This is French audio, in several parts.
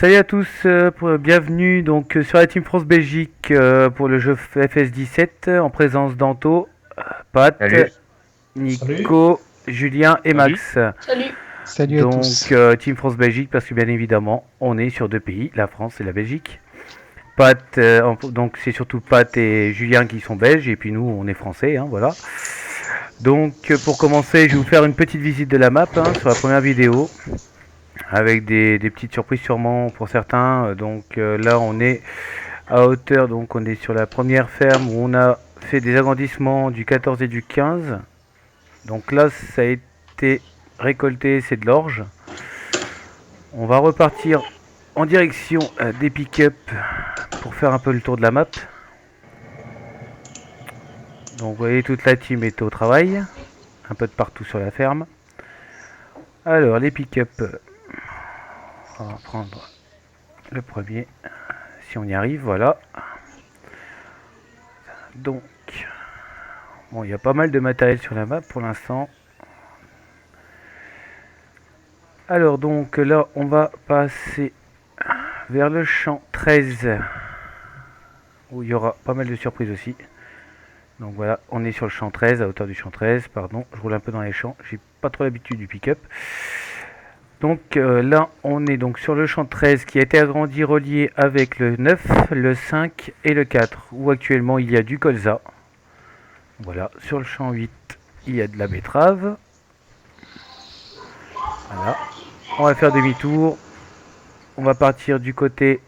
Salut à tous, bienvenue donc sur la Team France Belgique pour le jeu FS17 en présence d'Anto, Pat, Salut. Salut. Nico, Julien et Salut. Max. Salut. Salut à Donc tous. Team France Belgique parce que bien évidemment on est sur deux pays, la France et la Belgique. Pat, donc c'est surtout Pat et Julien qui sont belges et puis nous on est français, hein, voilà. Donc pour commencer je vais vous faire une petite visite de la map sur la première vidéo. Avec des petites surprises sûrement pour certains. Donc là on est à hauteur, donc on est sur la première ferme où on a fait des agrandissements du 14 et du 15. Donc là ça a été récolté, c'est de l'orge. On va repartir en direction des pick-up pour faire un peu le tour de la map. Donc vous voyez toute la team est au travail, un peu de partout sur la ferme. Alors les pick-up, on va prendre le premier, si on y arrive, voilà. Donc, bon, il y a pas mal de matériel sur la map pour l'instant. Alors donc là, on va passer vers le champ 13, où il y aura pas mal de surprises aussi. Donc voilà, on est sur le champ 13, à hauteur du champ 13, pardon, je roule un peu dans les champs, j'ai pas trop l'habitude du pick-up. Donc là, on est donc sur le champ 13 qui a été agrandi, relié avec le 9, le 5 et le 4, où actuellement il y a du colza. Voilà, sur le champ 8, il y a de la betterave. Voilà. On va faire demi-tour. On va partir du côté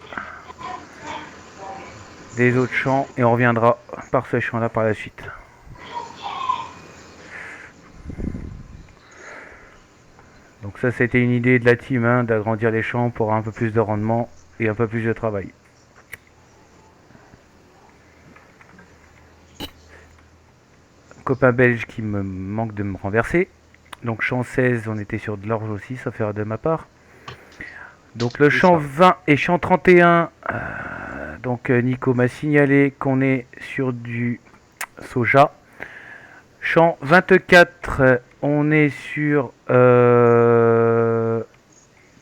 des autres champs et on reviendra par ce champ-là par la suite. Donc ça, c'était une idée de la team, d'agrandir les champs pour avoir un peu plus de rendement et un peu plus de travail. Copain belge qui me manque de me renverser. Donc champ 16, on était sur de l'orge aussi, ça fait de ma part. Donc le champ 20 et champ 31, donc Nico m'a signalé qu'on est sur du soja. Champ 24, on est sur...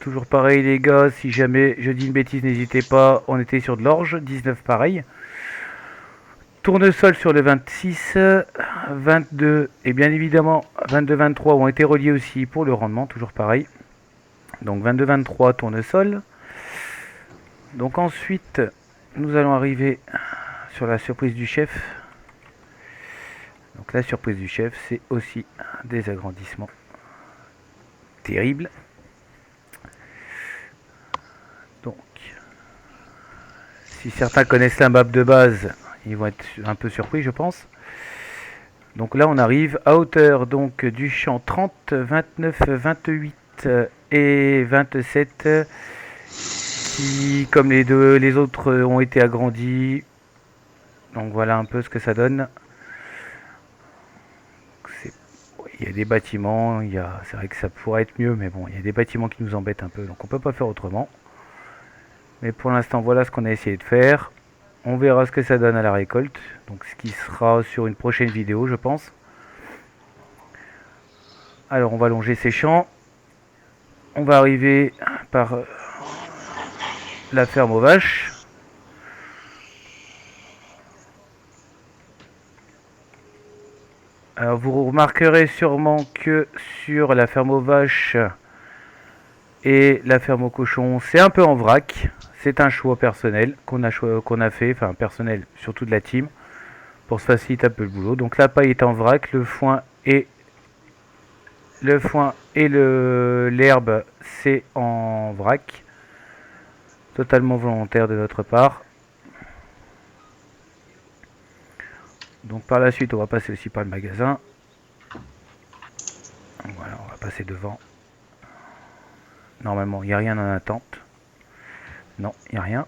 toujours pareil les gars, si jamais je dis une bêtise n'hésitez pas, on était sur de l'orge, 19 pareil. Tournesol sur le 26, 22 et bien évidemment 22-23 ont été reliés aussi pour le rendement, toujours pareil. Donc 22-23 tournesol. Donc ensuite nous allons arriver sur la surprise du chef. Donc la surprise du chef c'est aussi des agrandissements terribles. Donc si certains connaissent la map de base, ils vont être un peu surpris je pense. Donc là on arrive à hauteur donc du champ 30, 29, 28 et 27 qui comme les autres ont été agrandis. Donc voilà un peu ce que ça donne. Il y a des bâtiments, c'est vrai que ça pourrait être mieux mais bon il y a des bâtiments qui nous embêtent un peu donc on peut pas faire autrement. Mais pour l'instant voilà ce qu'on a essayé de faire. On verra ce que ça donne à la récolte. Donc ce qui sera sur une prochaine vidéo je pense. Alors on va longer ces champs. On va arriver par la ferme aux vaches. Alors vous remarquerez sûrement que sur la ferme aux vaches et la ferme aux cochons, c'est un peu en vrac. C'est un choix personnel qu'on a fait, enfin personnel surtout de la team, pour se faciliter un peu le boulot. Donc la paille est en vrac, le foin et l'herbe c'est en vrac. Totalement volontaire de notre part. Donc par la suite on va passer aussi par le magasin. Voilà, on va passer devant. Normalement il n'y a rien en attente. Non, il n'y a rien.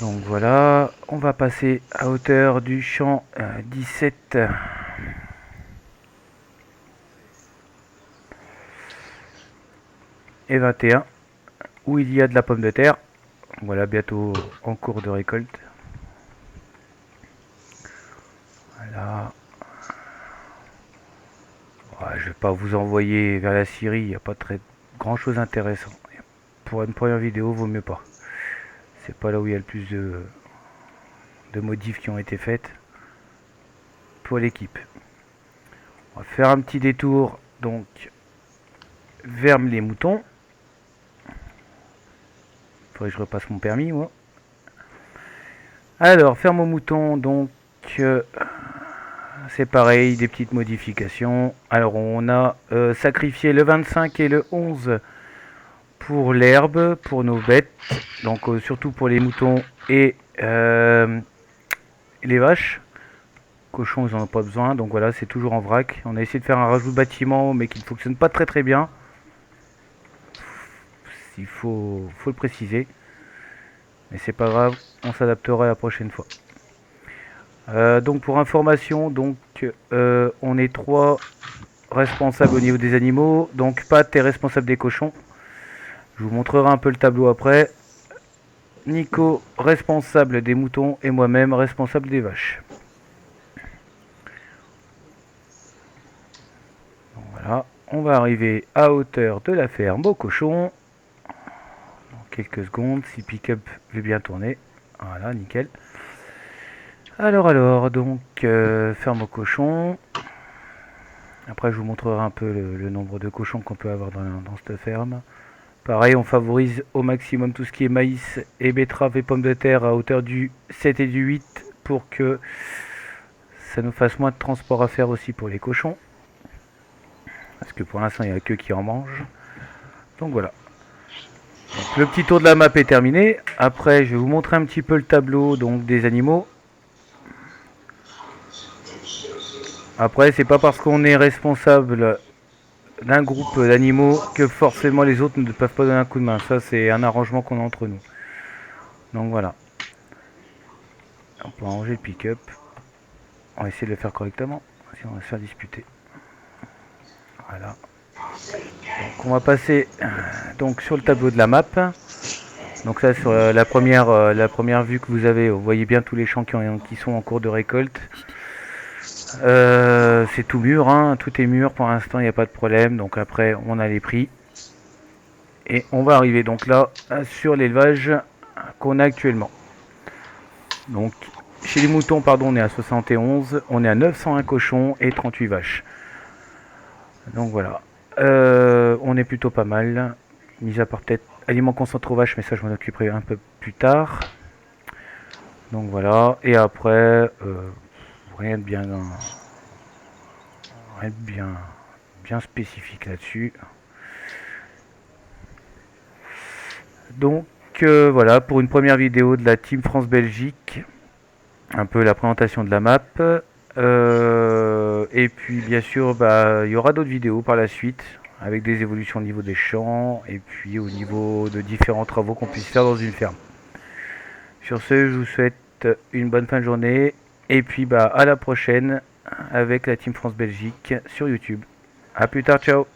Donc voilà, on va passer à hauteur du champ 17. Et 21, où il y a de la pomme de terre. Voilà, bientôt en cours de récolte. Voilà. Ouais, je vais pas vous envoyer vers la Syrie, il n'y a pas très grand chose intéressant. pour une première vidéo, vaut mieux pas. C'est pas là où il y a le plus de modifs qui ont été faites pour l'équipe. On va faire un petit détour donc vers les moutons. Faudrait que je repasse mon permis, moi. Alors, ferme aux moutons, donc c'est pareil, des petites modifications. Alors, on a sacrifié le 25 et le 11 pour l'herbe, pour nos bêtes. Donc, surtout pour les moutons et les vaches. Cochons, ils n'en ont pas besoin. Donc voilà, c'est toujours en vrac. On a essayé de faire un rajout de bâtiment, mais qui ne fonctionne pas très bien. Il faut le préciser. Mais c'est pas grave, on s'adaptera la prochaine fois. Donc pour information, donc on est 3 responsables au niveau des animaux. Donc Pat est responsable des cochons. Je vous montrerai un peu le tableau après. Nico responsable des moutons et moi-même responsable des vaches. Donc voilà, on va arriver à hauteur de la ferme aux cochons. Dans quelques secondes, si pick-up veut bien tourner. Voilà, nickel. Alors, donc, ferme aux cochons. Après, je vous montrerai un peu le nombre de cochons qu'on peut avoir dans cette ferme. Pareil, on favorise au maximum tout ce qui est maïs et betterave et pommes de terre à hauteur du 7 et du 8 pour que ça nous fasse moins de transport à faire aussi pour les cochons. Parce que pour l'instant, il n'y a que qui en mangent. Donc voilà. Donc, le petit tour de la map est terminé. Après, je vais vous montrer un petit peu le tableau donc, des animaux. Après, c'est pas parce qu'on est responsable d'un groupe d'animaux que forcément les autres ne peuvent pas donner un coup de main. Ça, c'est un arrangement qu'on a entre nous. Donc voilà. On peut ranger le pick-up. On va essayer de le faire correctement. Sinon, on va se faire disputer. Voilà. Donc on va passer donc sur le tableau de la map. Donc là, sur la première vue que vous avez, vous voyez bien tous les champs qui sont en cours de récolte. C'est tout mûr, hein, tout est mûr pour l'instant, il n'y a pas de problème. Donc après, on a les prix. Et on va arriver donc là sur l'élevage qu'on a actuellement. Donc chez les moutons, pardon, on est à 71, on est à 901 cochons et 38 vaches. Donc voilà, on est plutôt pas mal, mis à part peut-être aliments concentrés aux vaches, mais ça je m'en occuperai un peu plus tard. Donc voilà, et après, rien de bien spécifique là-dessus. Donc voilà, pour une première vidéo de la Team France-Belgique, un peu la présentation de la map. Et puis bien sûr, il y aura d'autres vidéos par la suite, avec des évolutions au niveau des champs, et puis au niveau de différents travaux qu'on puisse faire dans une ferme. Sur ce, je vous souhaite une bonne fin de journée, et puis à la prochaine avec la Team France-Belgique sur YouTube. A plus tard, ciao.